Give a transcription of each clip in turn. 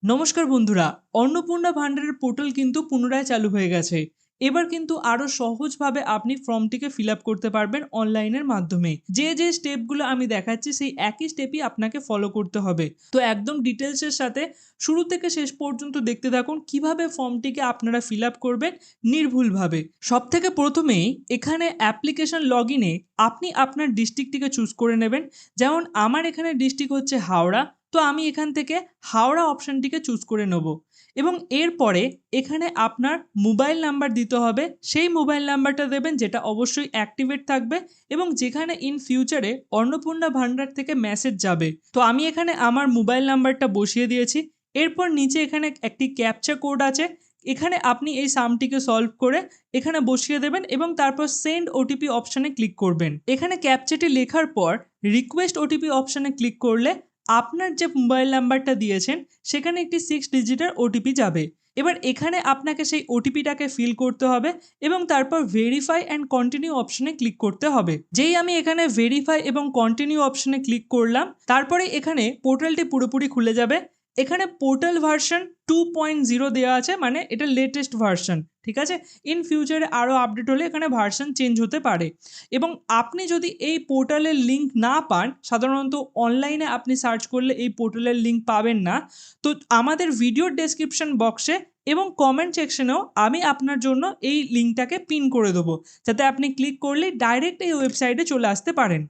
নমস্কার বন্ধুরা, অন্নপূর্ণা ভান্ডারের পোর্টাল কিন্তু পুনরায় চালু হয়ে গেছে। এবার কিন্তু আরো সহজভাবে আপনি ফর্মটিকে ফিল আপ করতে পারবেন অনলাইনের মাধ্যমে। যে স্টেপগুলো আমি দেখাচ্ছি সেই একই স্টেপই আপনাকে ফলো করতে হবে। তো একদম ডিটেলসের সাথে শুরু থেকে শেষ পর্যন্ত দেখতে থাকুন কিভাবে ফর্মটিকে আপনারা ফিল আপ করবেন নির্ভুলভাবে। সবথেকে প্রথমেই এখানে অ্যাপ্লিকেশন লগইনে আপনি আপনার ডিস্ট্রিক্টটিকে চুজ করে নেবেন। যেমন আমার এখানে ডিস্ট্রিক্ট হচ্ছে হাওড়া, তো আমি এখান থেকে হাওড়া অপশনটিকে চুজ করে নেব এবং এরপরে এখানে আপনার মোবাইল নাম্বার দিতে হবে। সেই মোবাইল নাম্বারটা দেবেন যেটা অবশ্যই অ্যাক্টিভেট থাকবে এবং যেখানে ইন ফিউচারে অন্নপূর্ণা ভান্ডার থেকে মেসেজ যাবে। তো আমি এখানে আমার মোবাইল নাম্বারটা বসিয়ে দিয়েছি। এরপর নিচে এখানে একটি ক্যাপচা কোড আছে, এখানে আপনি এই সামটিকে সলভ করে এখানে বসিয়ে দেবেন এবং তারপর সেন্ড ওটিপি অপশানে ক্লিক করবেন। এখানে ক্যাপচাটি লেখার পর রিকোয়েস্ট ওটিপি অপশানে ক্লিক করলে আপনার যে মোবাইল নাম্বারটা দিয়েছেন সেখানে একটি 6 ডিজিটের ওটিপি যাবে। এবার এখানে আপনাকে সেই ওটিপিটাকে ফিল করতে হবে এবং তারপর ভেরিফাই অ্যান্ড কন্টিনিউ অপশনে ক্লিক করতে হবে। যেই আমি এখানে ভেরিফাই এবং কন্টিনিউ অপশনে ক্লিক করলাম, তারপরে এখানে পোর্টালটি পুরোপুরি খুলে যাবে। এখানে পোর্টাল ভার্সন 2.0 দেওয়া আছে, মানে এটা লেটেস্ট ভার্সন, ঠিক আছে। ইন ফিউচারে আরও আপডেট হলে এখানে ভার্সন চেঞ্জ হতে পারে। এবং আপনি যদি এই পোর্টালের লিঙ্ক না পান, সাধারণত অনলাইনে আপনি সার্চ করলে এই পোর্টালের লিঙ্ক পাবেন না, তো আমাদের ভিডিওর ডেসক্রিপশন বক্সে এবং কমেন্ট সেকশনেও আমি আপনার জন্য এই লিঙ্কটাকে পিন করে দেবো, যাতে আপনি ক্লিক করলে ডাইরেক্ট এই ওয়েবসাইটে চলে আসতে পারেন।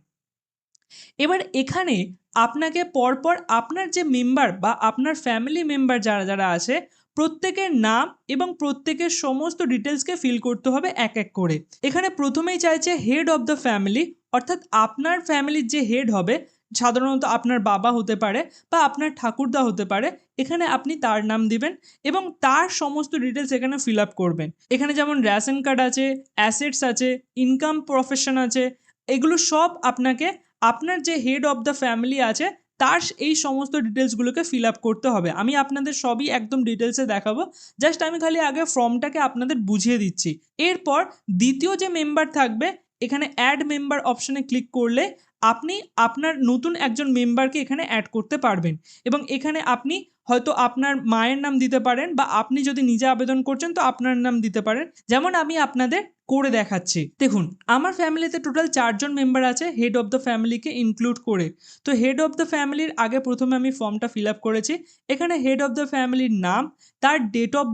এবার এখানে আপনাকে পরপর আপনার যে মেম্বার বা আপনার ফ্যামিলি মেম্বার যারা যারা আছে প্রত্যেকের নাম এবং প্রত্যেকের সমস্ত ডিটেলসকে ফিল করতে হবে এক এক করে। এখানে প্রথমেই চাইছে হেড অফ দ্য ফ্যামিলি, অর্থাৎ আপনার ফ্যামিলির যে হেড হবে, সাধারণত আপনার বাবা হতে পারে বা আপনার ঠাকুরদা হতে পারে, এখানে আপনি তার নাম দিবেন এবং তার সমস্ত ডিটেলস এখানে ফিল আপ করবেন। এখানে যেমন রেশন কার্ড আছে, অ্যাসেটস আছে, ইনকাম প্রফেশন আছে, এগুলো সব আপনাকে আপনার যে হেড অফ দ্য ফ্যামিলি আছে তার এই সমস্ত ডিটেলসগুলোকে ফিল আপ করতে হবে। আমি আপনাদের সবই একদম ডিটেলসে দেখাবো, জাস্ট আমি খালি আগে ফর্মটাকে আপনাদের বুঝিয়ে দিচ্ছি। এরপর দ্বিতীয় যে মেম্বার থাকবে, এখানে অ্যাড মেম্বার অপশনে ক্লিক করলে আপনি আপনার নতুন একজন মেম্বারকে এখানে অ্যাড করতে পারবেন এবং এখানে আপনি হয়তো আপনার মায়ের নাম দিতে পারেন বা আপনি যদি নিজে আবেদন করছেন তো আপনার নাম দিতে পারেন, যেমন আমি আপনাদের করে দেখাচ্ছি। দেখুন, আমার ফ্যামিলিতে টোটাল 4 জন মেম্বার আছে হেড অফ দ্য ফ্যামিলিকে ইনক্লুড করে। তো হেড অফ দ্য ফ্যামিলির আগে প্রথমে আমি ফর্মটা ফিল আপ করেছি। এখানে হেড অফ দ্য ফ্যামিলির নাম, তার ডেট অফ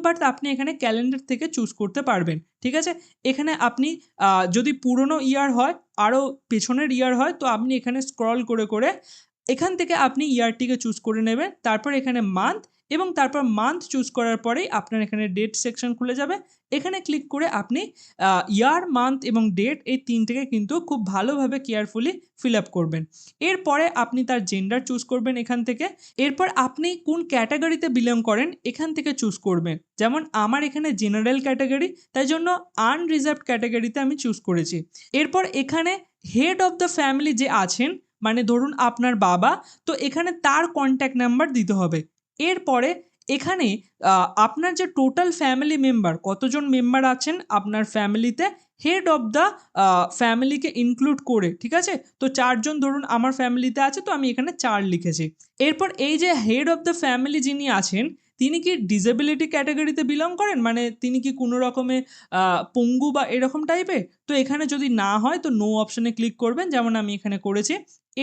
বার্থ আপনি এখানে ক্যালেন্ডার থেকে চুজ করতে পারবেন, ঠিক আছে। এখানে আপনি যদি পুরনো ইয়ার হয়, আরও পেছনের ইয়ার হয়, তো আপনি এখানে স্ক্রল করে করে এখান থেকে আপনি ইয়ারটিকে চুজ করে নেবেন। তারপর এখানে মান্থ এবং তারপর মান্থ চুজ করার পরেই আপনার এখানে ডেট সেকশন খুলে যাবে। এখানে ক্লিক করে আপনি ইয়ার, মান্থ এবং ডেট এই তিনটেকে কিন্তু খুব ভালোভাবে কেয়ারফুলি ফিল আপ করবেন। এরপরে আপনি তার জেন্ডার চুজ করবেন এখান থেকে। এরপর আপনি কোন ক্যাটাগরিতে বিলং করেন এখান থেকে চুজ করবেন। যেমন আমার এখানে জেনারেল ক্যাটাগরি, তাই জন্য আনরিজার্ভড ক্যাটাগরিতে আমি চুজ করেছি। এরপর এখানে হেড অফ দ্য ফ্যামিলি যে আছেন, মানে ধরুন আপনার বাবা, তো এখানে তার কন্ট্যাক্ট নাম্বার দিতে হবে। এরপরে এখানে আপনার যে টোটাল ফ্যামিলি মেম্বার, কতজন মেম্বার আছেন আপনার ফ্যামিলিতে হেড অফ দ্য ফ্যামিলিকে ইনক্লুড করে, ঠিক আছে। তো 4 জন ধরুন আমার ফ্যামিলিতে আছে, তো আমি এখানে 4 লিখেছি। এরপর এই যে হেড অফ দ্য ফ্যামিলি যিনি আছেন, তিনি কি ডিসেবিলিটি ক্যাটাগরিতে বিলং করেন, মানে তিনি কি কোনো রকমে পঙ্গু বা এরকম টাইপের, তো এখানে যদি না হয় তো নো অপশনে ক্লিক করবেন, যেমন আমি এখানে করেছি।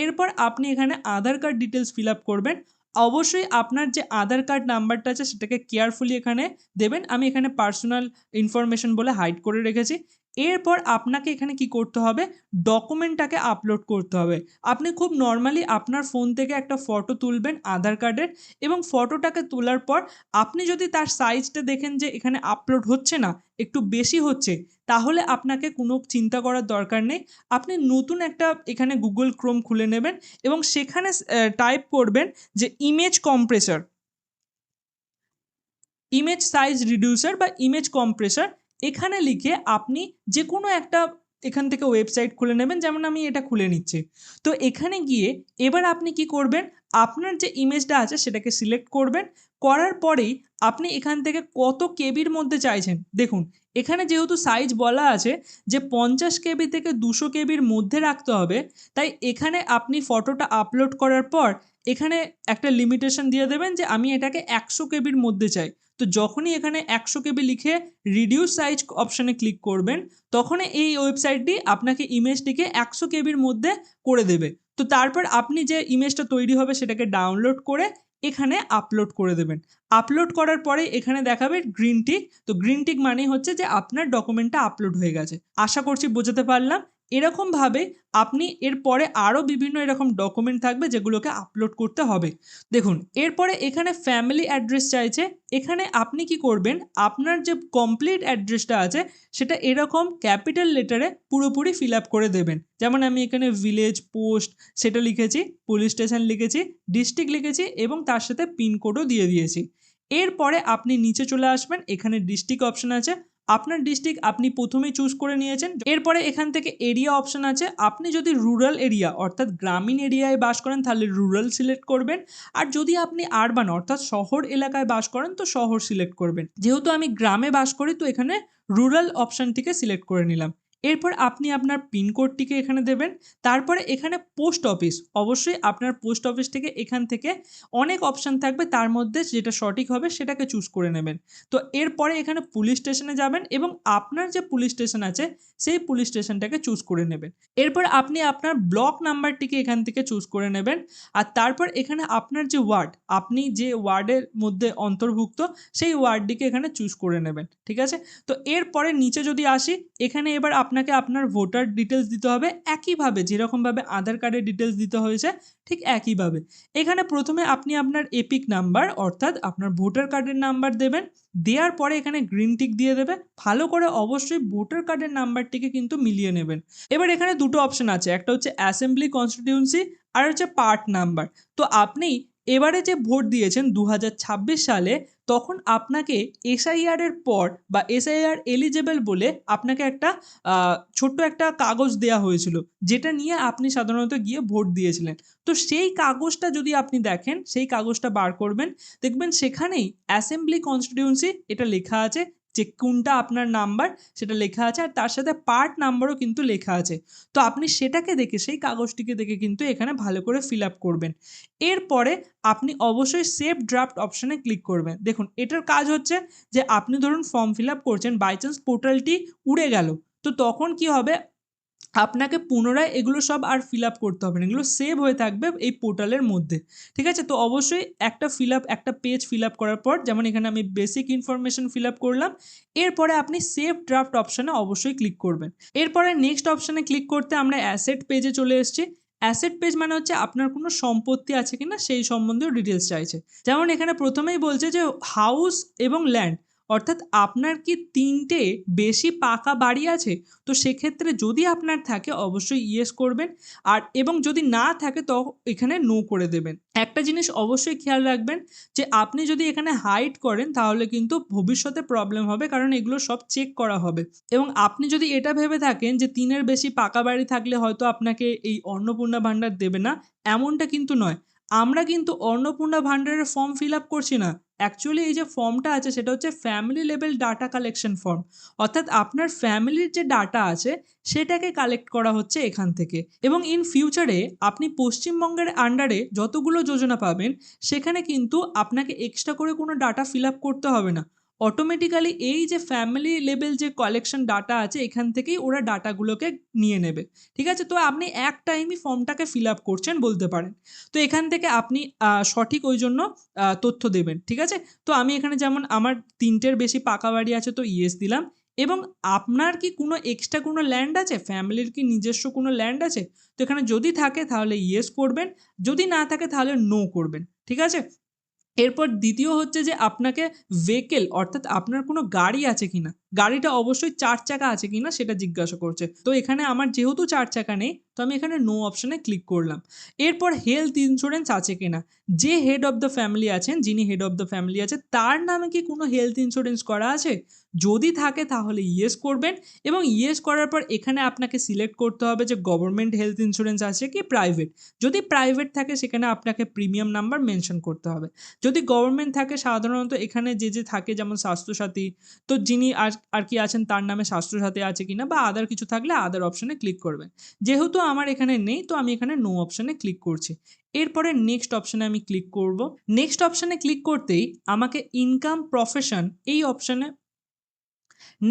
এরপর আপনি এখানে আধার কার্ড ডিটেলস ফিল আপ করবেন। অবশ্যই আপনার যে আধার কার্ড নাম্বারটা আছে সেটাকে কেয়ারফুলি এখানে দেবেন। আমি এখানে পার্সোনাল ইনফরমেশন বলে হাইড করে রেখেছি। এরপর আপনাকে এখানে কি করতে হবে, ডকুমেন্টটাকে আপলোড করতে হবে। আপনি খুব নর্মালি আপনার ফোন থেকে একটা ফটো তুলবেন আধার কার্ডের এবং ফটোটাকে তোলার পর আপনি যদি তার সাইজটা দেখেন যে এখানে আপলোড হচ্ছে না, একটু বেশি হচ্ছে, তাহলে আপনাকে কোনো চিন্তা করার দরকার নেই। আপনি নতুন একটা এখানে গুগল ক্রোম খুলে নেবেন এবং সেখানে টাইপ করবেন যে ইমেজ সাইজ রিডিউসার বা ইমেজ কম্প্রেসার। এখানে লিখে আপনি যে কোনো একটা এখান থেকে ওয়েবসাইট খুলে নেবেন, যেমন আমি এটা খুলে নিচ্ছি। তো এখানে গিয়ে এবার আপনি কি করবেন, আপনার যে ইমেজটা আছে সেটাকে সিলেক্ট করবেন। করার পরেই আপনি এখান থেকে কত কেবির মধ্যে চাইছেন, দেখুন এখানে যেহেতু সাইজ বলা আছে যে 50 কেবি থেকে 200 কেবির মধ্যে রাখতে হবে, তাই এখানে আপনি ফটোটা আপলোড করার পর এখানে একটা লিমিটেশন দিয়ে দেবেন যে আমি এটাকে 100 কেবির মধ্যে চাই। তো যখনই এখানে 100 কেবি লিখে রিডিউস সাইজ অপশনে ক্লিক করবেন, তখনই এই ওয়েবসাইটটি আপনাকে ইমেজটিকে 100 কেবির মধ্যে করে দেবে। তো তারপর আপনি যে ইমেজটা তৈরি হবে সেটাকে ডাউনলোড করে এখানে আপলোড করে দেবেন। আপলোড করার পরে এখানে দেখাবে গ্রিন টিক। তো গ্রিন টিক মানেই হচ্ছে যে আপনার ডকুমেন্টটা আপলোড হয়ে গেছে। আশা করছি বোঝাতে পারলাম। এরকমভাবে আপনি এরপরে আরও বিভিন্ন এরকম ডকুমেন্ট থাকবে যেগুলোকে আপলোড করতে হবে। দেখুন, এরপরে এখানে ফ্যামিলি অ্যাড্রেস চাইছে। এখানে আপনি কি করবেন, আপনার যে কমপ্লিট অ্যাড্রেসটা আছে সেটা এরকম ক্যাপিটাল লেটারে পুরোপুরি ফিল আপ করে দেবেন। যেমন আমি এখানে ভিলেজ, পোস্ট সেটা লিখেছি, পুলিশ স্টেশন লিখেছি, ডিস্ট্রিক্ট লিখেছি এবং তার সাথে পিনকোডও দিয়ে দিয়েছি। এরপরে আপনি নিচে চলে আসবেন, এখানে ডিস্ট্রিক্ট অপশন আছে। আপনার ডিস্ট্রিক্ট আপনি প্রথমেই চুজ করে নিয়েছেন। এরপরে এখান থেকে এরিয়া অপশন আছে। আপনি যদি রুরাল এরিয়া অর্থাৎ গ্রামীণ এরিয়ায় বাস করেন তাহলে রুরাল সিলেক্ট করবেন, আর যদি আপনি আরবান অর্থাৎ শহর এলাকায় বাস করেন তো শহর সিলেক্ট করবেন। যেহেতু আমি গ্রামে বাস করি তো এখানে রুরাল অপশনটিকে সিলেক্ট করে নিলাম। এরপর আপনি আপনার পিনকোডটিকে এখানে দেবেন। তারপরে এখানে পোস্ট অফিস, অবশ্যই আপনার পোস্ট অফিস থেকে এখান থেকে অনেক অপশান থাকবে, তার মধ্যে যেটা সঠিক হবে সেটাকে চুজ করে নেবেন। তো এরপরে এখানে পুলিশ স্টেশনে যাবেন এবং আপনার যে পুলিশ স্টেশন আছে সেই পুলিশ স্টেশনটাকে চুজ করে নেবেন। এরপর আপনি আপনার ব্লক নাম্বারটিকে এখান থেকে চুজ করে নেবেন। আর তারপর এখানে আপনার যে ওয়ার্ড, আপনি যে ওয়ার্ডের মধ্যে অন্তর্ভুক্ত সেই ওয়ার্ডটিকে এখানে চুজ করে নেবেন। ঠিক আছে? তো এরপরে নিচে যদি আসি, এখানে এবার আপনাকে আপনার ভোটার ডিটেলস দিতে হবে একইভাবে যেরকমভাবে আধার কার্ডের ডিটেলস দিতে হয়েছে ঠিক একইভাবে। এখানে প্রথমে আপনি আপনার এপিক নাম্বার অর্থাৎ আপনার ভোটার কার্ডের নাম্বার দেবেন। দেওয়ার পরে এখানে গ্রিন টিক দিয়ে দেবে। ভালো করে অবশ্যই ভোটার কার্ডের নাম্বারটিকে কিন্তু মিলিয়ে নেবেন। এবার এখানে দুটো অপশন আছে, একটা হচ্ছে অ্যাসেম্বলি কনস্টিটিউয়েন্সি আর হচ্ছে পার্ট নাম্বার। তো আপনি এবারে যে ভোট দিয়েছেন 2026 সালে, তখন আপনাকে এসআইআর এর পর বা এসআইআর এলিজেবল বলে আপনাকে একটা ছোট্ট একটা কাগজ দেওয়া হয়েছিল, যেটা নিয়ে আপনি সাধারণত গিয়ে ভোট দিয়েছিলেন। তো সেই কাগজটা যদি আপনি দেখেন, সেই কাগজটা বার করবেন, দেখবেন সেখানেই অ্যাসেম্বলি কনস্টিটিউয়েন্সি এটা লেখা আছে, যে কোনটা আপনার নাম্বার সেটা লেখা আছে, আর তার সাথে পার্ট নাম্বারও কিন্তু লেখা আছে। তো আপনি সেটাকে দেখে, সেই কাগজটিকে দেখে কিন্তু এখানে ভালো করে ফিল আপ করবেন। এরপরে আপনি অবশ্যই সেভ ড্রাফট অপশনে ক্লিক করবেন। দেখুন, এটার কাজ হচ্ছে যে আপনি ধরুন ফর্ম ফিল আপ করছেন, বাই চান্স পোর্টালটি উড়ে গেল, তো তখন কি হবে, আপনাকে পুনরায় এগুলো সব আর ফিল আপ করতে হবে না, এগুলো সেভ হয়ে থাকবে এই পোর্টালের মধ্যে। ঠিক আছে? তো অবশ্যই একটা পেজ ফিল আপ করার পর, যেমন এখানে আমি বেসিক ইনফরমেশন ফিল আপ করলাম, এরপরে আপনি সেভ ড্রাফট অপশনে অবশ্যই ক্লিক করবেন। এরপরে নেক্সট অপশনে ক্লিক করতে আমরা অ্যাসেট পেজে চলে এসেছি। অ্যাসেট পেজ মানে হচ্ছে আপনার কোনো সম্পত্তি আছে কিনা সেই সম্বন্ধেও ডিটেলস চাইছে। যেমন এখানে প্রথমেই বলছে যে হাউস এবং ল্যান্ড, অর্থাৎ আপনার কি 3টে বেশি পাকা বাড়ি আছে? তো সেক্ষেত্রে যদি আপনার থাকে অবশ্যই ইয়েস করবেন, আর এবং যদি না থাকে তো এখানে নো করে দেবেন। একটা জিনিস অবশ্যই খেয়াল রাখবেন যে আপনি যদি এখানে হাইড করেন তাহলে কিন্তু ভবিষ্যতে প্রবলেম হবে, কারণ এগুলো সব চেক করা হবে। এবং আপনি যদি এটা ভেবে থাকেন যে 3-এর বেশি পাকা বাড়ি থাকলে হয়তো আপনাকে এই অন্নপূর্ণা ভাণ্ডার দেবে না, এমনটা কিন্তু নয়। আমরা কিন্তু অন্নপূর্ণা ভাণ্ডারের ফর্ম ফিল আপ করছি না। অ্যাকচুয়ালি এই যে ফর্মটা আছে সেটা হচ্ছে family level data collection form, অর্থাৎ আপনার ফ্যামিলির যে ডাটা আছে সেটাকে কালেক্ট করা হচ্ছে এখান থেকে। এবং ইন ফিউচারে আপনি পশ্চিমবঙ্গের আন্ডারে যতগুলো যোজনা পাবেন সেখানে কিন্তু আপনাকে এক্সট্রা করে কোনো ডাটা ফিল আপ করতে হবে না। অটোমেটিক্যালি এই যে ফ্যামিলি লেভেল যে কালেকশন ডাটা আছে এখান থেকেই ওরা ডাটাগুলোকে নিয়ে নেবে। ঠিক আছে? তো আপনি এক টাইমই ফর্মটাকে ফিল আপ করছেন বলতে পারেন। তো এখান থেকে আপনি সঠিক ওই জন্য তথ্য দেবেন। ঠিক আছে? তো আমি এখানে যেমন আমার 3টের বেশি পাকা বাড়ি আছে তো ইয়েস দিলাম। এবং আপনার কি কোনো এক্সট্রা কোনো ল্যান্ড আছে? ফ্যামিলির কি নিজস্ব কোনো ল্যান্ড আছে? তো এখানে যদি থাকে তাহলে ইয়েস করবেন, যদি না থাকে তাহলে নো করবেন। ঠিক আছে? এরপর দ্বিতীয় হচ্ছে যে আপনাকে ভেহিকেল অর্থাৎ আপনার কোনো গাড়ি আছে কিনা, গাড়িটা অবশ্যই 4 চাকা আছে কিনা সেটা জিজ্ঞাসা করছে। তো এখানে আমার যেহেতু 4 চাকা নেই তো আমি এখানে নো অপশনে ক্লিক করলাম। এরপর হেলথ ইন্স্যুরেন্স আছে কিনা, যে হেড অফ দ্য ফ্যামিলি আছেন, যিনি হেড অফ দ্য ফ্যামিলি আছে তার নামে কি কোনো হেলথ ইন্স্যুরেন্স করা আছে? যদি থাকে তাহলে ইয়েস করবেন, এবং ইয়েস করার পর এখানে আপনাকে সিলেক্ট করতে হবে যে গভর্নমেন্ট হেলথ ইন্স্যুরেন্স আছে কি প্রাইভেট। যদি প্রাইভেট থাকে সেখানে আপনাকে প্রিমিয়াম নাম্বার মেনশন করতে হবে। যদি গভর্নমেন্ট থাকে সাধারণত এখানে যে থাকে যেমন স্বাস্থ্যসাথী, তো যিনি আর আর কি আছেন তার নামে স্বাস্থ্যসাথী আছে কিনা বা আদার কিছু থাকলে আদার অপশনে ক্লিক করবেন। যেহেতু আমার এখানে নেই তো আমি এখানে নো অপশনে ক্লিক করছি। এরপরে নেক্সট অপশনে আমি ক্লিক করব। নেক্সট অপশনে ক্লিক করতেই আমাকে ইনকাম প্রফেশন এই অপশনে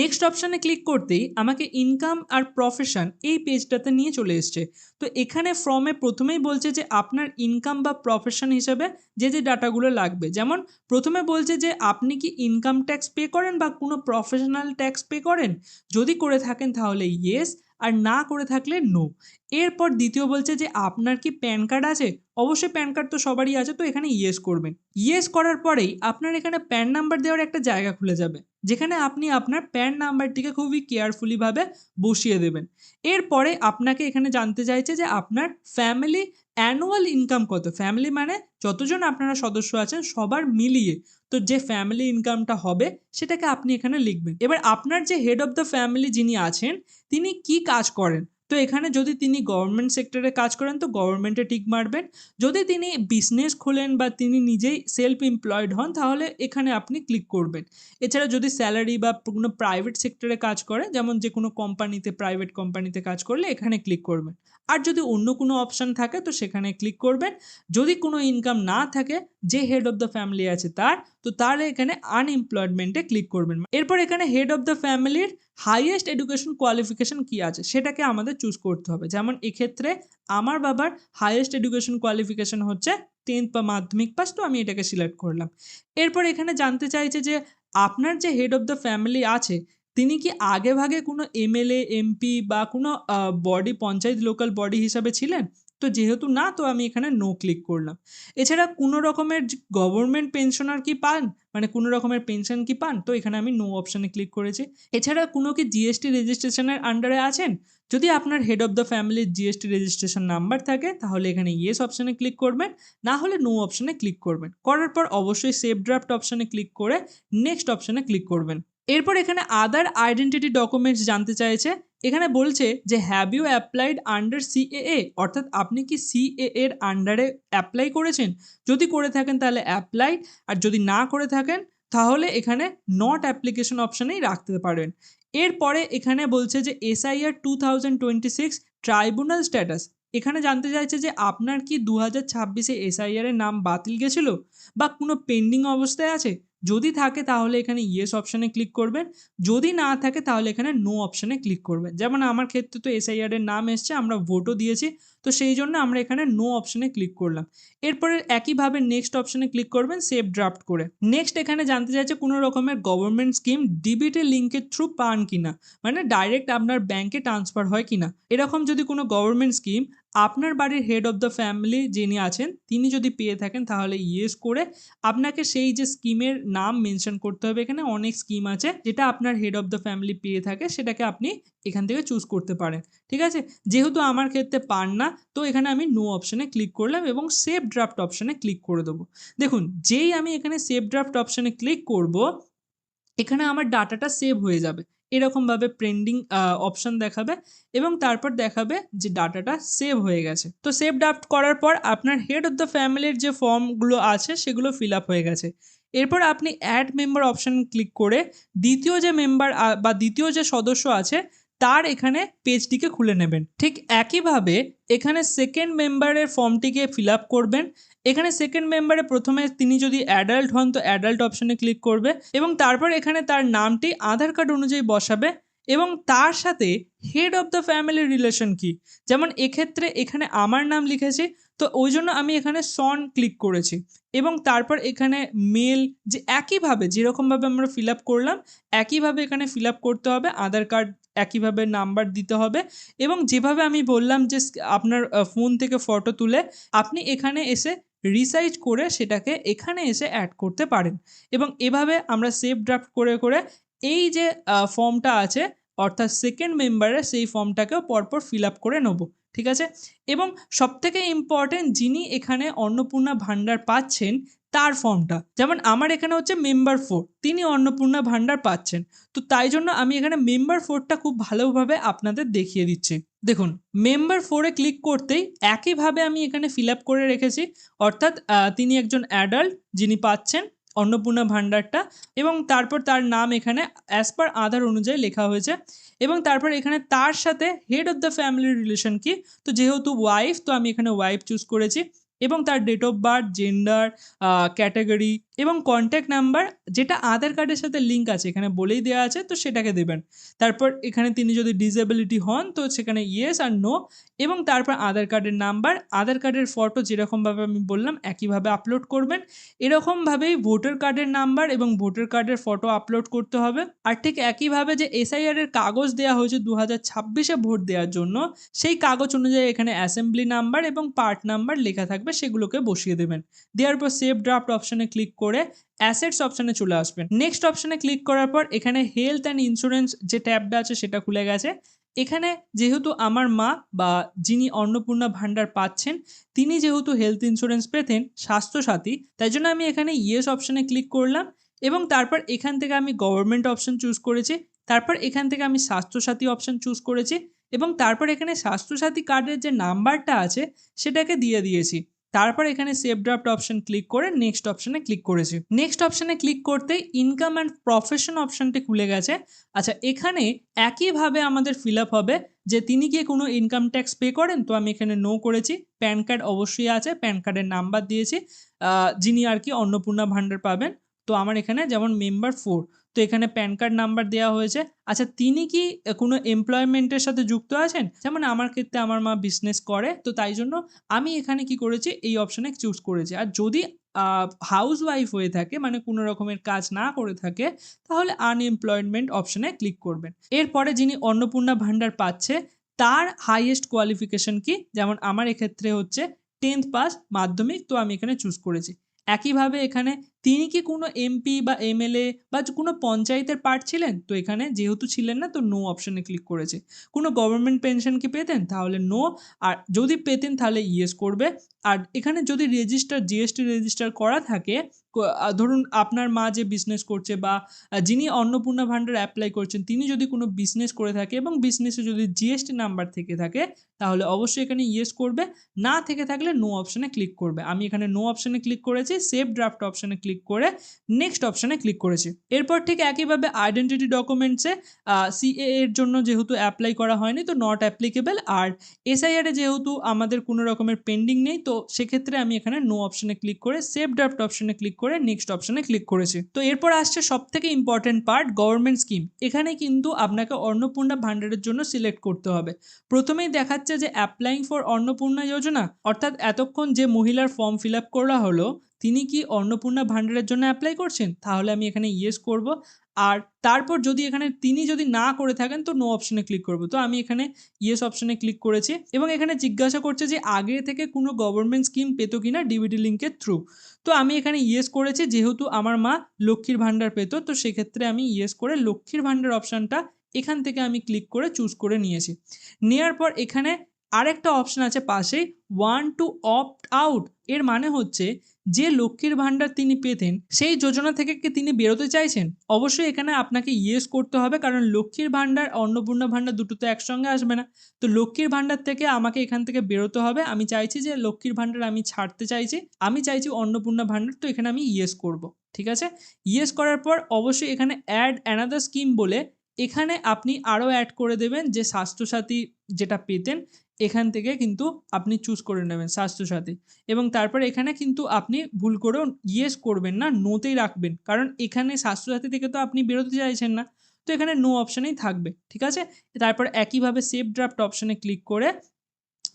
নেক্সট অপশনে ক্লিক করতেই আমাকে ইনকাম আর প্রফেশন এই পেজটাতে নিয়ে চলে এসছে। তো এখানে ফর্মে প্রথমেই বলছে যে আপনার ইনকাম বা প্রফেশন হিসেবে যে যে ডাটাগুলো লাগবে, যেমন প্রথমে বলছে যে আপনি কি ইনকাম ট্যাক্স পে করেন বা কোনো প্রফেশনাল ট্যাক্স পে করেন, যদি করে থাকেন তাহলে ইয়েস, আর না করে থাকলে নো। এরপর দ্বিতীয় বলছে যে আপনার কি প্যান কার্ড আছে, অবশ্যই প্যান কার্ড তো সবারই আছে, তো এখানে ইয়েস করবেন। ইয়েস করার পরেই আপনার এখানে প্যান নাম্বার দেওয়ার একটা জায়গা খুলে যাবে, যেখানে আপনি আপনার প্যান নাম্বারটিকে খুবই কেয়ারফুলিভাবে বসিয়ে দেবেন। এরপরে আপনাকে এখানে জানতে চাইছে যে আপনার ফ্যামিলি অ্যানুয়াল ইনকাম কত, ফ্যামিলি মানে যতজন আপনারা সদস্য আছেন সবার মিলিয়ে, তো যে ফ্যামিলি ইনকামটা হবে সেটাকে আপনি এখানে লিখবেন। এবার আপনার যে হেড অফ দ্য ফ্যামিলি যিনি আছেন তিনি কি কাজ করেন, তো এখানে যদি তিনি গভর্নমেন্ট সেক্টরে কাজ করেন তো গভর্নমেন্টে টিক মারবেন, যদি তিনি বিজনেস খোলেন বা তিনি নিজেই সেলফ এমপ্লয়েড হন তাহলে এখানে আপনি ক্লিক করবেন। এছাড়া যদি স্যালারি বা কোনো প্রাইভেট সেক্টরে কাজ করে, যেমন যে কোনো কোম্পানিতে প্রাইভেট কোম্পানিতে কাজ করলে এখানে ক্লিক করবেন। আর যদি অন্য কোনো অপশান থাকে তো সেখানে ক্লিক করবেন। যদি কোনো ইনকাম না থাকে যে হেড অফ দ্য ফ্যামিলি আছে তার, তো তার এখানে আনএমপ্লয়মেন্টে ক্লিক করবেন। এরপর এখানে হেড অফ দ্য ফ্যামিলির হাইয়েস্ট এডুকেশন কোয়ালিফিকেশন কি আছে সেটাকে আমাদের চুজ করতে হবে। যেমন এক্ষেত্রে আমার বাবার হাইয়েস্ট এডুকেশন কোয়ালিফিকেশন হচ্ছে 10th বা মাধ্যমিক পাস, তো আমি এটাকে সিলেক্ট করলাম। এরপর এখানে জানতে চাইছে যে আপনার যে হেড অফ দ্য ফ্যামিলি আছে তিনি কি আগে ভাগে কোনো এমএলএ এমপি বা কোনো বডি পঞ্চায়েত লোকাল বডি হিসাবে ছিলেন, তো যেহেতু না তো আমি এখানে নো ক্লিক করলাম। এছাড়া কোনো রকমের গভর্নমেন্ট পেনশনার কি পান, মানে কোনো রকমের পেনশন কি পান, তো এখানে আমি নো অপশানে ক্লিক করেছি। এছাড়া কোনো কি জিএসটি রেজিস্ট্রেশনের আন্ডারে আছেন, যদি আপনার হেড অফ দ্য ফ্যামিলির জিএসটি রেজিস্ট্রেশন নাম্বার থাকে তাহলে এখানে ইয়েস অপশানে ক্লিক করবেন, না হলে নো অপশানে ক্লিক করবেন। করার পর অবশ্যই সেভ ড্রাফট অপশানে ক্লিক করে নেক্সট অপশানে ক্লিক করবেন। এরপর এখানে আদার আইডেন্টিটি ডকুমেন্টস জানতে চাইছে। এখানে বলছে যে have you applied under CAA, অর্থাৎ আপনি কি সিএএ এর আন্ডারে অ্যাপ্লাই করেছেন, যদি করে থাকেন তাহলে অ্যাপ্লাইড, আর যদি না করে থাকেন তাহলে এখানে নট অ্যাপ্লিকেশন অপশানেই রাখতে পারেন। এরপরে এখানে বলছে যে এসআইআর 2026 ট্রাইব্যুনাল স্ট্যাটাস, এখানে জানতে চাইছে যে আপনার কি 2026-এ এসআইআর এর নাম বাতিল গেছিল বা কোনো পেন্ডিং অবস্থায় আছে, যদি থাকে তাহলে এখানে ইয়েস অপশানে ক্লিক করবেন, যদি না থাকে তাহলে এখানে নো অপশানে ক্লিক করবেন। যেমন আমার ক্ষেত্রে তো এসআইআর এর নাম এসছে, আমরা ভোটও দিয়েছি, তো সেই জন্য আমরা এখানে নো অপশানে ক্লিক করলাম। এরপরে একইভাবে নেক্সট অপশানে ক্লিক করবেন সেভ ড্রাফট করে। নেক্সট এখানে জানতে চাইছে কোনো রকমের গভর্নমেন্ট স্কিম ডিবিটি লিঙ্কের থ্রু পান কিনা, মানে ডাইরেক্ট আপনার ব্যাংকে ট্রান্সফার হয় কিনা, এরকম যদি কোনো গভর্নমেন্ট স্কিম আপনার বাড়ির হেড অফ দ্য ফ্যামিলি যিনি আছেন তিনি যদি পেয়ে থাকেন তাহলে ইয়েস করে আপনাকে সেই যে স্কিমের নাম মেনশন করতে হবে। এখানে অনেক স্কিম আছে যেটা আপনার হেড অফ দ্য ফ্যামিলি পেয়ে থাকে, সেটাকে আপনি এখান থেকে চুজ করতে পারেন। ঠিক আছে, যেহেতু আমার ক্ষেত্রে পান না তো এখানে আমি নো অপশানে ক্লিক করলাম এবং সেভ ড্রাফট অপশানে ক্লিক করে দেবো। দেখুন যেই আমি এখানে সেভ ড্রাফট অপশানে ক্লিক করব এখানে আমার ডাটাটা সেভ হয়ে যাবে, এরকমভাবে পেন্ডিং অপশান দেখাবে এবং তারপর দেখাবে যে ডাটাটা সেভ হয়ে গেছে। তো সেভ ড্রাফট করার পর আপনার হেড অফ দ্য ফ্যামিলির যে ফর্মগুলো আছে সেগুলো ফিল আপ হয়ে গেছে। এরপর আপনি অ্যাড মেম্বার অপশান ক্লিক করে দ্বিতীয় যে মেম্বার বা দ্বিতীয় যে সদস্য আছে তার এখানে পেজটিকে খুলে নেবেন। ঠিক একইভাবে এখানে সেকেন্ড মেম্বারের ফর্মটিকে ফিল আপ করবেন। এখানে সেকেন্ড মেম্বারে প্রথমে তিনি যদি অ্যাডাল্ট হন তো অ্যাডাল্ট অপশানে ক্লিক করবে এবং তারপর এখানে তার নামটি আধার কার্ড অনুযায়ী বসাবে এবং তার সাথে হেড অফ দ্য ফ্যামিলির রিলেশন কি, যেমন এক্ষেত্রে এখানে আমার নাম লিখেছি তো ওই জন্য আমি এখানে সন ক্লিক করেছি এবং তারপর এখানে মেল, যে একইভাবে যেরকমভাবে আমরা ফিল আপ করলাম একইভাবে এখানে ফিল আপ করতে হবে, আধার কার্ড একইভাবে নাম্বার দিতে হবে এবং যেভাবে আমি বললাম যে আপনার ফোন থেকে ফটো তুলে আপনি এখানে এসে রিসাইজ করে সেটাকে এখানে এসে অ্যাড করতে পারেন এবং এভাবে আমরা সেভ ড্রাফট করে করে এই যে ফর্মটা আছে অর্থাৎ সেকেন্ড মেম্বারের সেই ফর্মটাকেও পরপর ফিল আপ করে নেব। ঠিক আছে, এবং সবথেকে ইম্পর্টেন্ট যিনি এখানে অন্নপূর্ণা ভাণ্ডার পাচ্ছেন তার ফর্মটা, যেমন আমার এখানে হচ্ছে মেম্বার 4, তিনি অন্নপূর্ণা ভাণ্ডার পাচ্ছেন, তো তাই জন্য আমি এখানে মেম্বার 4টা খুব ভালোভাবে আপনাদের দেখিয়ে দিচ্ছি। দেখুন মেম্বার 4-এ ক্লিক করতেই একইভাবে আমি এখানে ফিল আপ করে রেখেছি, অর্থাৎ তিনি একজন অ্যাডাল্ট যিনি পাচ্ছেন অন্নপূর্ণা ভান্ডারটা, এবং তারপর তার নাম এখানে অ্যাজ পার আধার অনুযায়ী লেখা হয়েছে, এবং তারপর এখানে তার সাথে head of the family relation কি, তো যেহেতু ওয়াইফ তো আমি এখানে ওয়াইফ চুজ করেছি, এবং তার date of birth, gender, category এবং কন্ট্যাক্ট নাম্বার যেটা আধার কার্ডের সাথে লিঙ্ক আছে এখানে বলেই দেওয়া আছে, তো সেটাকে দেবেন। তারপর এখানে তিনি যদি ডিসেবিলিটি হন তো সেখানে ইয়েস আর নো, এবং তারপর আধার কার্ডের নাম্বার, আধার কার্ডের ফটো যেরকমভাবে আমি বললাম একইভাবে আপলোড করবেন। এরকমভাবেই ভোটার কার্ডের নাম্বার এবং ভোটার কার্ডের ফটো আপলোড করতে হবে। আর ঠিক একইভাবে যে এসআইআর এর কাগজ দেওয়া হয়েছে 2026-এ ভোট দেওয়ার জন্য, সেই কাগজ অনুযায়ী এখানে অ্যাসেম্বলি নাম্বার এবং পার্ট নাম্বার লেখা থাকবে, সেগুলোকে বসিয়ে দেবেন। দেওয়ার পর সেভ ড্রাফট অপশনে ক্লিক করে অ্যাসেটস অপশনে চলে আসবেন। নেক্সট অপশনে ক্লিক করার পর এখানে হেলথ অ্যান্ড ইন্স্যুরেন্স যে ট্যাবটা আছে সেটা খুলে গেছে। এখানে যেহেতু আমার মা বা যিনি অন্নপূর্ণা ভান্ডার পাচ্ছেন তিনি যেহেতু হেলথ ইন্স্যুরেন্স পেতেন স্বাস্থ্যসাথী, তাই জন্য আমি এখানে ইয়েস অপশনে ক্লিক করলাম, এবং তারপর এখান থেকে আমি গভর্নমেন্ট অপশন চুজ করেছি। তারপর এখান থেকে আমি স্বাস্থ্যসাথী অপশন চুজ করেছি, এবং তারপর এখানে স্বাস্থ্যসাথী কার্ডের যে নাম্বারটা আছে সেটাকে দিয়ে দিয়েছি। তারপর এখানে সেভ ড্রাফট অপশন ক্লিক করে নেক্সট অপশনে ক্লিক করেছি। নেক্সট অপশনে ক্লিক করতেই ইনকাম অ্যান্ড প্রফেশন অপশনটি খুলে গেছে। আচ্ছা, এখানে একইভাবে আমাদের ফিল আপ হবে যে তিনি কি কোনো ইনকাম ট্যাক্স পে করেন, তো আমি এখানে নো করেছি। প্যান কার্ড অবশ্যই আছে, প্যান কার্ডের নাম্বার দিয়েছি, যিনি আর কি অন্নপূর্ণা ভান্ডার পাবেন। তো আমার এখানে যেমন মেম্বার 4, তো এখানে প্যান কার্ড নাম্বার দেওয়া হয়েছে। আচ্ছা, তিনি কি কোনো এমপ্লয়মেন্টের সাথে যুক্ত আছেন, যেমন আমার ক্ষেত্রে আমার মা বিজনেস করে, তো তাই জন্য আমি এখানে কি করেছি এই অপশনে চুজ করেছি। আর যদি হাউস ওয়াইফ হয়ে থাকে, মানে কোনো রকমের কাজ না করে থাকে, তাহলে আনএমপ্লয়মেন্ট অপশনে ক্লিক করবেন। এরপরে যিনি অন্নপূর্ণা ভান্ডার পাচ্ছে তার হাইয়েস্ট কোয়ালিফিকেশন কি, যেমন আমার এক্ষেত্রে হচ্ছে 10th পাস মাধ্যমিক, তো আমি এখানে চুজ করেছি। একইভাবে এখানে তিনি কি কোনো এমপি বা এমএলএ বা কোনো পঞ্চায়েতের পার্ট ছিলেন, তো এখানে যেহেতু ছিলেন না তো নো অপশনে ক্লিক করেছে। কোনো গভর্নমেন্ট পেনশন কি পেতেন, তাহলে নো, আর যদি পেতেন তাহলে ইয়েস করবে। আর এখানে যদি রেজিস্টার জিএসটি রেজিস্টার করা থাকে, ধরুন আপনার মা যে বিজনেস করছে বা যিনি অন্নপূর্ণা ভান্ডার অ্যাপ্লাই করছেন তিনি যদি কোনো বিজনেস করে থাকে এবং বিজনেসে যদি জিএসটি নাম্বার থেকে থাকে, তাহলে অবশ্যই এখানে ইয়েস করবে। না থেকে থাকলে নো অপশনে ক্লিক করবে। আমি এখানে নো অপশনে ক্লিক করেছি, সেভ ড্রাফট অপশনে ক্লিক করে নেক্সট অপশনে ক্লিক করেছি। এরপর ঠিক একইভাবে আইডেন্টিটি ডকুমেন্টসে সিএএ এর জন্য যেহেতু অ্যাপ্লাই করা হয়নি তো নট অ্যাপ্লিকেবল, আর এসআইআর এ যেহেতু আমাদের কোনো রকমের পেন্ডিং নেই, তো সেক্ষেত্রে আমি এখানে নো অপশনে ক্লিক করে সেভ ড্রাফট অপশনে ক্লিক করে নেক্সট অপশনে ক্লিক করেছি। তো এরপর আসছে সব থেকে ইম্পর্টেন্ট পার্ট, গভর্নমেন্ট স্কিম। এখানে কিন্তু আপনাকে অন্নপূর্ণা ভান্ডারের জন্য সিলেক্ট করতে হবে। প্রথমেই দেখাচ্ছে যে অ্যাপ্লাইং ফর অন্নপূর্ণা যোজনা, অর্থাৎ এতক্ষণ যে মহিলার ফর্ম ফিল আপ করা হলো তিনি কি অন্নপূর্ণা ভান্ডারের জন্য অ্যাপ্লাই করছেন, তাহলে আমি এখানে ইয়েস করব। আর তারপর যদি এখানে তিনি যদি না করে থাকেন তো নো অপশনে ক্লিক করব। তো আমি এখানে ইয়েস অপশনে ক্লিক করেছি, এবং এখানে জিজ্ঞাসা করছে যে আগে থেকে কোনো গভর্নমেন্ট স্কিম পেতো কিনা ডিবিটি লিঙ্কের থ্রু, তো আমি এখানে ইয়েস করেছি। যেহেতু আমার মা লক্ষ্মীর ভান্ডার পেত, তো সেক্ষেত্রে আমি ইয়েস করে লক্ষ্মীর ভান্ডার অপশানটা এখান থেকে আমি ক্লিক করে চুজ করে নিয়েছি। নেওয়ার পর এখানে আরেকটা অপশন আছে পাশেই, ওয়ান টু অপ্ট আউট। এর মানে হচ্ছে যে লক্ষ্মীর ভান্ডার তিনি পেতেন সেই যোজনা থেকে কি তিনি বেরোতে চাইছেন, অবশ্যই এখানে আপনাকে ইয়েস করতে হবে, কারণ লক্ষ্মীর ভান্ডার অন্নপূর্ণা ভান্ডার দুটো তো একসঙ্গে আসবে না। তো লক্ষ্মীর ভান্ডার থেকে আমাকে এখান থেকে বেরোতে হবে। আমি চাইছি যে লক্ষ্মীর ভান্ডার আমি ছাড়তে চাইছি, আমি চাইছি অন্নপূর্ণা ভান্ডার, তো এখানে আমি ইয়েস করব। ঠিক আছে, ইয়েস করার পর অবশ্যই এখানে অ্যাড অ্যানাদার স্কিম বলে এখানে আপনি আরও অ্যাড করে দেবেন যে স্বাস্থ্যসাথী যেটা পেতেন, এখান থেকে কিন্তু আপনি চুজ করে নেবেন স্বাস্থ্যসাথী, এবং তারপর এখানে কিন্তু আপনি ভুল করেও ইয়েস করবেন না, নোতেই রাখবেন, কারণ এখানে স্বাস্থ্যসাথী থেকে তো আপনি বেরোতে চাইছেন না, তো এখানে নো অপশানেই থাকবে। ঠিক আছে, তারপর একইভাবে সেভ ড্রাফট অপশানে ক্লিক করে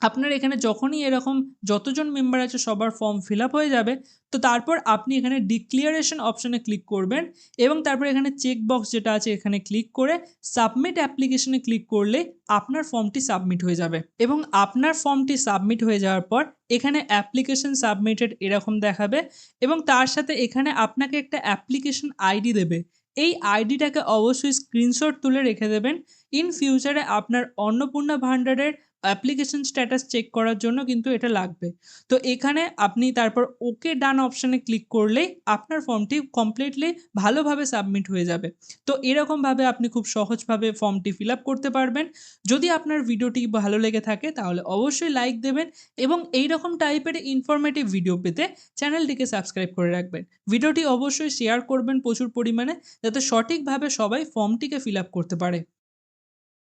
আপনার এখানে যখনই এরকম যতজন মেম্বার আছে সবার ফর্ম ফিল আপ হয়ে যাবে, তো তারপর আপনি এখানে ডিক্লিয়ারেশন অপশনে ক্লিক করবেন, এবং তারপর এখানে চেক বক্স যেটা আছে এখানে ক্লিক করে সাবমিট অ্যাপ্লিকেশনে ক্লিক করলে আপনার ফর্মটি সাবমিট হয়ে যাবে। এবং আপনার ফর্মটি সাবমিট হয়ে যাওয়ার পর এখানে অ্যাপ্লিকেশন সাবমিটেড এরকম দেখাবে, এবং তার সাথে এখানে আপনাকে একটা অ্যাপ্লিকেশন আইডি দেবে। এই আইডিটাকে অবশ্যই স্ক্রিনশট তুলে রেখে দেবেন। ইন ফিউচারে আপনার অন্নপূর্ণা ভান্ডারের অ্যাপ্লিকেশন স্ট্যাটাস চেক করার জন্য কিন্তু এটা লাগবে। তো এখানে আপনি তারপর ওকে ডান অপশনে ক্লিক করলেই আপনার ফর্মটি কমপ্লিটলি ভালোভাবে সাবমিট হয়ে যাবে। তো এরকমভাবে আপনি খুব সহজভাবে ফর্মটি ফিল আপ করতে পারবেন। যদি আপনার ভিডিওটি ভালো লেগে থাকে তাহলে অবশ্যই লাইক দেবেন এবং এইরকম টাইপের ইনফরমেটিভ ভিডিও পেতে চ্যানেলটিকে সাবস্ক্রাইব করে রাখবেন। ভিডিওটি অবশ্যই শেয়ার করবেন প্রচুর পরিমাণে যাতে সঠিকভাবে সবাই ফর্মটিকে ফিল আপ করতে পারে।